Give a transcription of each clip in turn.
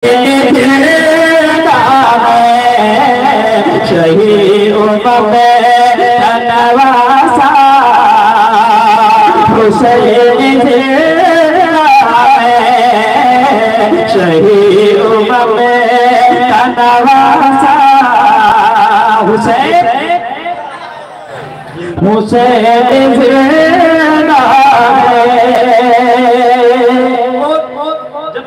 शहीद उम्मत नवासा हुसैन शहीद उम्मत नवासा हुसैन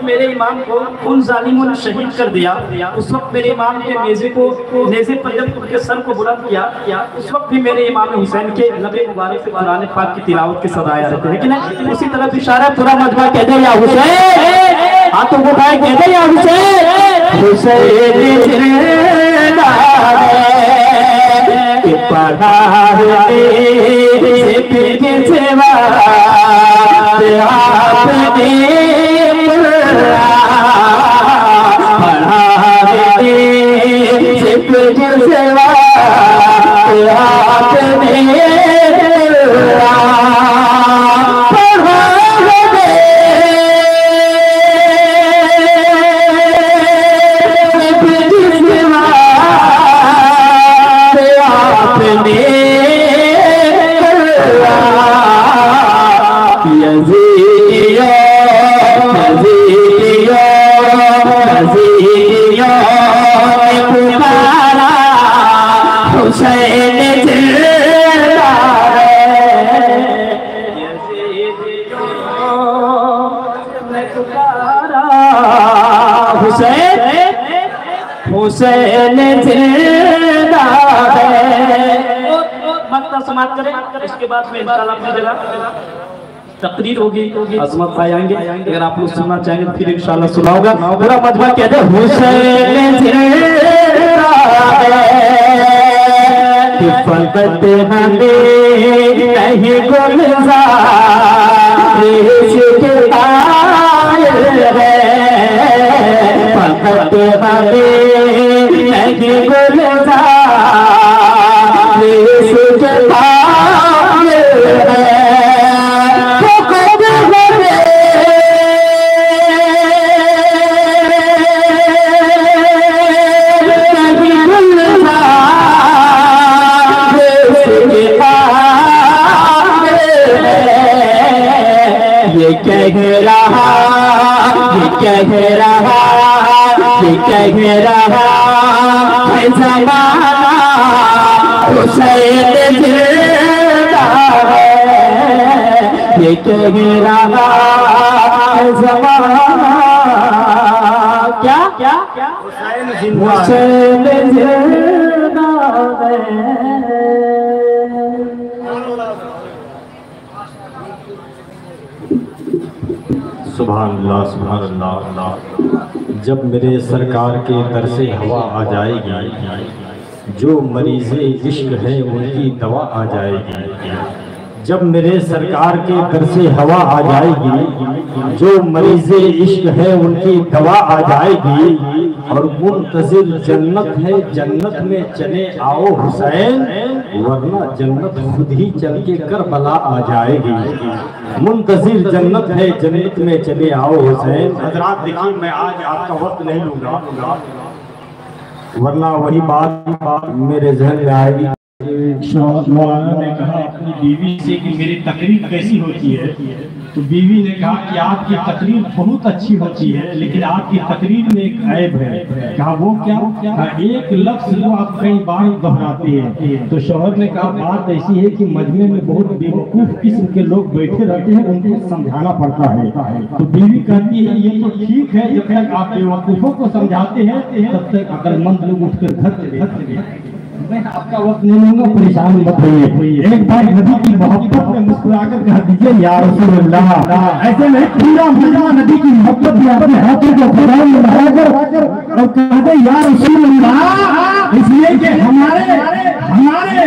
मेरे इमाम को उन जालिमों ने शहीद कर दिया, उस वक्त मेरे इमाम के नेज़े पर जब उनके सर को बुलंद किया, उस वक्त भी मेरे इमाम हुसैन के लबे मुबारक से कुरान पाक की तिलावत के सदाए रहते हैं कि नहीं। उसी तरफ इशारा पूरा मजमा कह दे या हुसैन, हाथों को उठाए कह दे या हुसैन, हुसैन पढ़ा सेवा हुसैन जिंदा है। मक्ता समाप्त करें, इसके बाद में इंशाअल्लाह अपनी जगह तकरीर होगी, अजमत भाई आएंगे। अगर आप लोग सुनना चाहेंगे तो फिर इंशाअल्लाह सुनाऊंगा। पूरा मजमा कहते हैं हुसैन जिंदा है, हिफाजत हमें नहीं गुलजार इसके कायल है, फकत हमें नहीं गुलजार इसके कायल है। कह रहा है ज़माना हुसैन जिंदा है, ये कह रहा है ज़माना क्या क्या क्या हुसैन जिंदा है। सुभान अल्लाह सुभान अल्लाह। जब मेरे सरकार के दर से हवा आ जाएगी, जो मरीज़े इश्क है उनकी दवा आ जाएगी। जब मेरे सरकार के दर से हवा आ जाएगी, जो मरीज़े इश्क है उनकी दवा आ जाएगी। और मुंतज़िर जन्नत है, जन्नत में चले आओ हुसैन, वरना जन्नत खुद ही चल के करबला आ जाएगी। मुंतज़िर जन्नत है, जन्नत में चले आओ हुसैन। हज़रात देखिए, मैं आज आपका वक्त नहीं लूँगा, वरना वही बात मेरे जहन में आएगी। मौलाना ने कहा अपनी बीवी से कि मेरी तकरीर कैसी होती है, तो बीवी ने कहा कि आपकी तकरीर बहुत अच्छी होती है, लेकिन आपकी तकरीर में एक ऐब है। कहा वो क्या? कहा एक लफ्ज़ वो आप कई बार दोहराते हैं। तो शौहर ने कहा बात ऐसी है कि मजमे में बहुत बेवकूफ़ किस्म के लोग बैठे रहते हैं, उनको समझाना पड़ता है। तो बीवी कहती है ये तो ठीक है, जब तक आप बेवकूफ़ों को समझाते हैं तब तक अक्लमंद लोग उठकर घर चले। मैं आपका वक्त नहीं लूंगा, परेशान मत होइए। एक बार नबी की मोहब्बत में मुस्कुराकर कह दीजिए या रसूल अल्लाह। ऐसे में पूरा मजमा नबी की मोहब्बत में अपने हाथों को खुदाई में लगाकर और कह दे या रसूल अल्लाह। इसलिए कि हमारे हमारे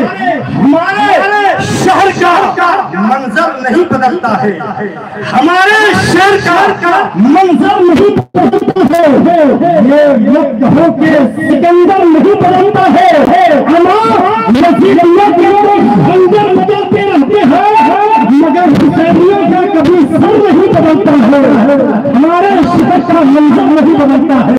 हमारे शहर का मंजर नहीं बदलता है, हमारे शहर का मंजर नहीं बदलता है, ये कहो कि सिकंदर नहीं बदलता है। मगर हुसैनियों का कभी सर नहीं बदलता है, हमारे शहर का मंजर नहीं बदलता है।